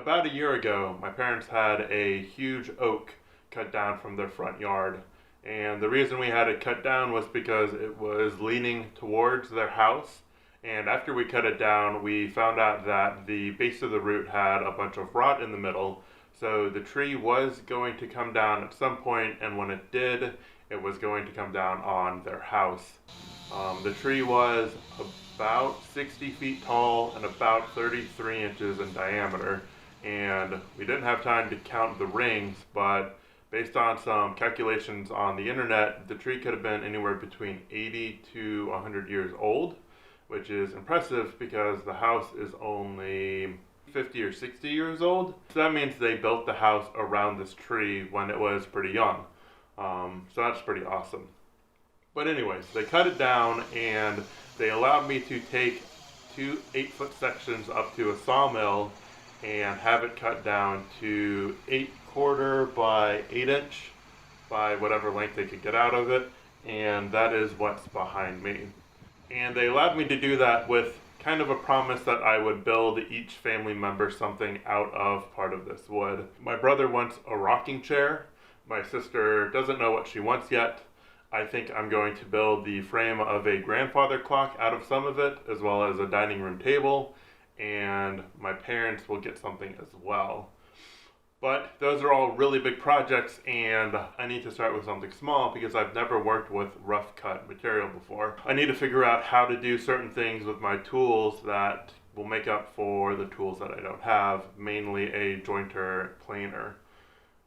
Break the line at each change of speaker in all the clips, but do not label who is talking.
About a year ago, my parents had a huge oak cut down from their front yard. And the reason we had it cut down was because it was leaning towards their house. And after we cut it down, we found out that the base of the root had a bunch of rot in the middle. So the tree was going to come down at some point, and when it did, it was going to come down on their house. The tree was about 60 feet tall and about 33 inches in diameter. And we didn't have time to count the rings, but based on some calculations on the internet, the tree could have been anywhere between 80 to 100 years old, which is impressive because the house is only 50 or 60 years old. So that means they built the house around this tree when it was pretty young. So that's pretty awesome. But anyways, they cut it down and they allowed me to take two 8-foot sections up to a sawmill and have it cut down to 8/4 by 8-inch by whatever length they could get out of it, and that is what's behind me. And they allowed me to do that with kind of a promise that I would build each family member something out of part of this wood. My brother wants a rocking chair. My sister doesn't know what she wants yet. I think I'm going to build the frame of a grandfather clock out of some of it, as well as a dining room table. And my parents will get something as well. But those are all really big projects, and I need to start with something small because I've never worked with rough cut material before. I need to figure out how to do certain things with my tools that will make up for the tools that I don't have, mainly a jointer planer,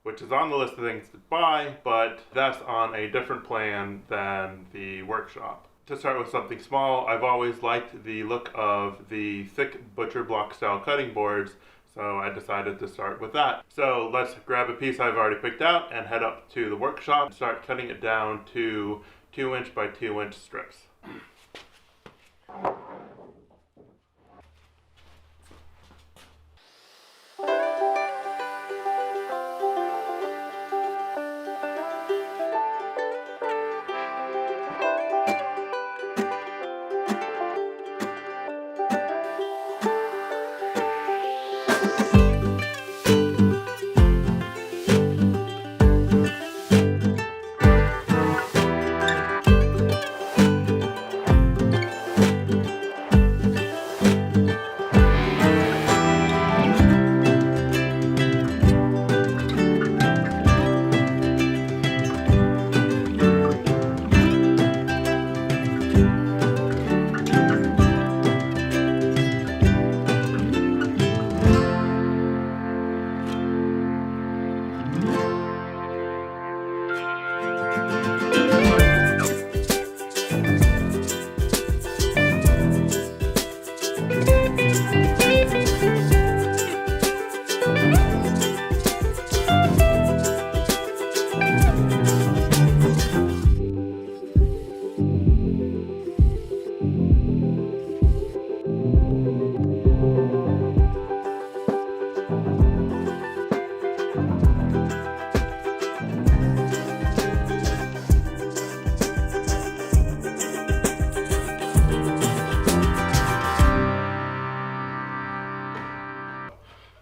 which is on the list of things to buy, but that's on a different plan than the workshop. To start with something small, I've always liked the look of the thick butcher block style cutting boards, so I decided to start with that. So let's grab a piece I've already picked out and head up to the workshop and start cutting it down to 2-inch by 2-inch strips.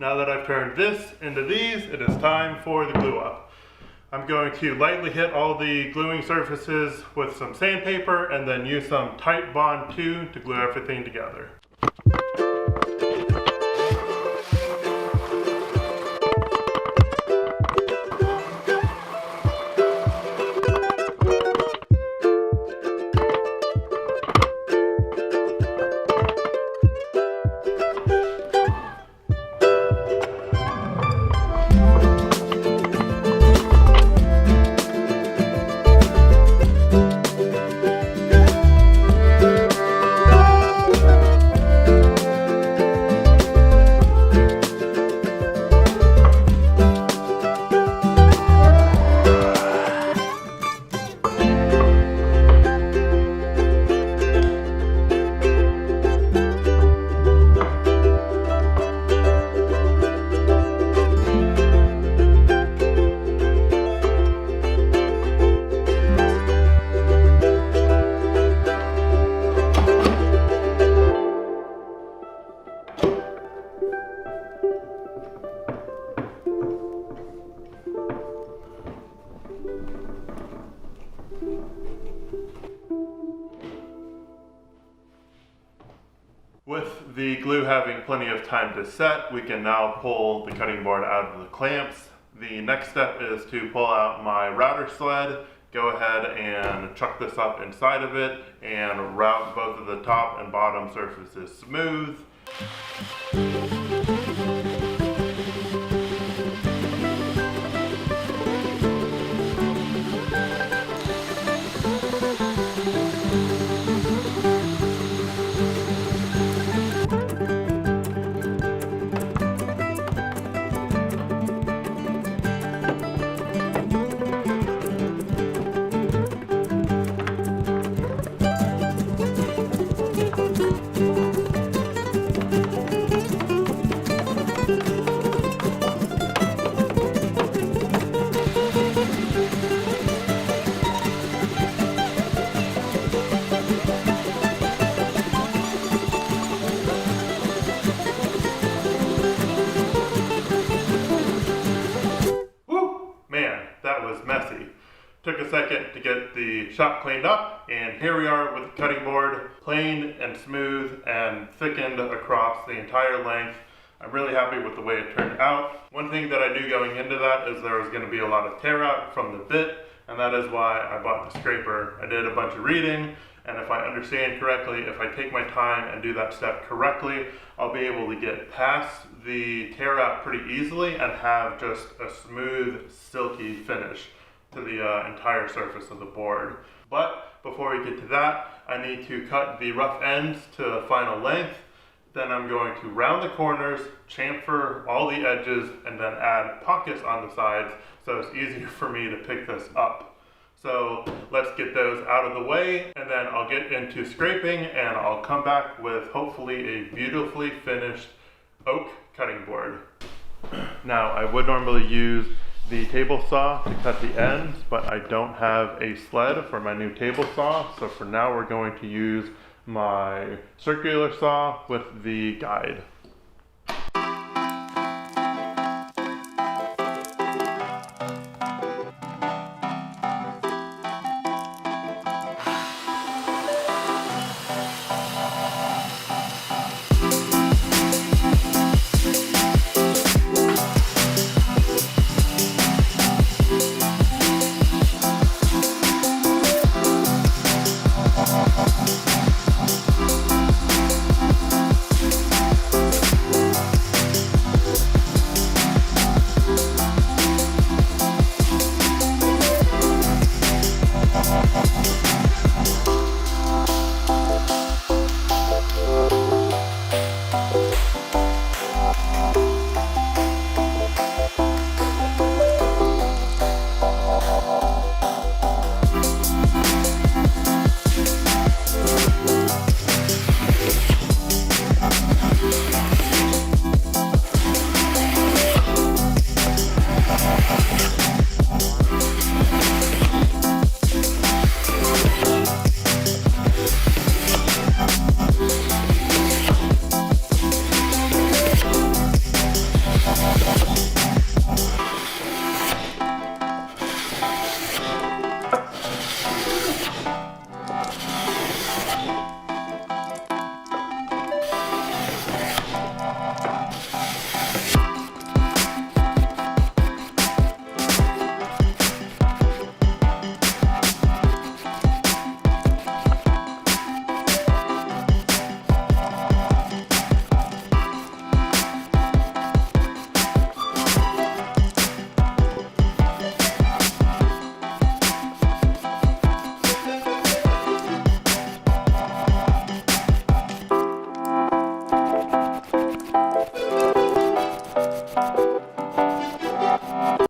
Now that I've turned this into these, it is time for the glue up. I'm going to lightly hit all the gluing surfaces with some sandpaper and then use some Tight Bond 2 to glue everything together. having plenty of time to set, we can now pull the cutting board out of the clamps. The next step is to pull out my router sled, go ahead and chuck this up inside of it, and route both of the top and bottom surfaces smooth. Messy. Took a second to get the shop cleaned up, and here we are with the cutting board, plain and smooth and thickened across the entire length. I'm really happy with the way it turned out. One thing that I knew going into that is there was going to be a lot of tear out from the bit, and that is why I bought the scraper. I did a bunch of reading, and if I understand correctly, if I take my time and do that step correctly, I'll be able to get past the tear out pretty easily and have just a smooth, silky finish to the entire surface of the board. But before we get to that, I need to cut the rough ends to final length. Then I'm going to round the corners, chamfer all the edges, and then add pockets on the sides so it's easier for me to pick this up. So let's get those out of the way, and then I'll get into scraping, and I'll come back with hopefully a beautifully finished oak cutting board. Now, I would normally use the table saw to cut the ends, but I don't have a sled for my new table saw, so for now we're going to use my circular saw with the guide.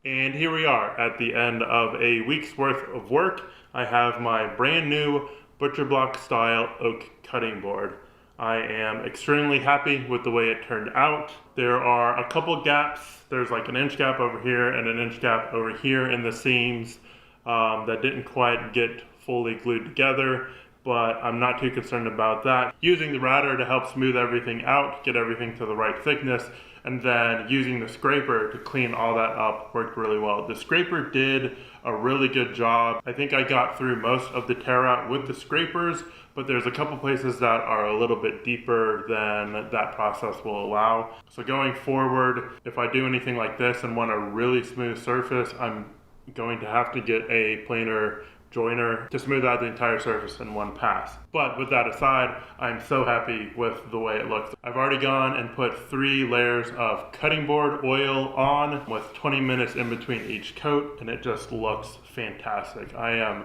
And here we are at the end of a week's worth of work. I have my brand new butcher block style oak cutting board. I am extremely happy with the way it turned out. There are a couple gaps. There's like an inch gap over here and an inch gap over here in the seams that didn't quite get fully glued together. but I'm not too concerned about that. Using the router to help smooth everything out, get everything to the right thickness, and then using the scraper to clean all that up worked really well. The scraper did a really good job. I think I got through most of the tear out with the scrapers, but there's a couple places that are a little bit deeper than that process will allow. So going forward, if I do anything like this and want a really smooth surface, I'm going to have to get a planer joiner to smooth out the entire surface in one pass. But with that aside, I'm so happy with the way it looks. I've already gone and put 3 layers of cutting board oil on with 20 minutes in between each coat, and it just looks fantastic. I am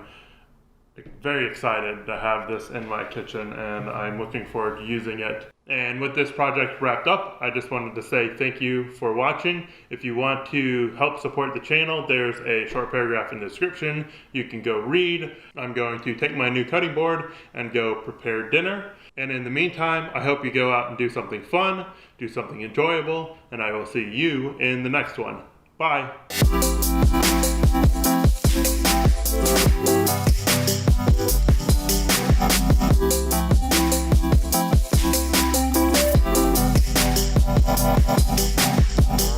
very excited to have this in my kitchen, and I'm looking forward to using it. And with this project wrapped up, I just wanted to say thank you for watching. If you want to help support the channel, there's a short paragraph in the description you can go read. I'm going to take my new cutting board and go prepare dinner. And in the meantime, I hope you go out and do something fun, do something enjoyable, and I will see you in the next one. Bye.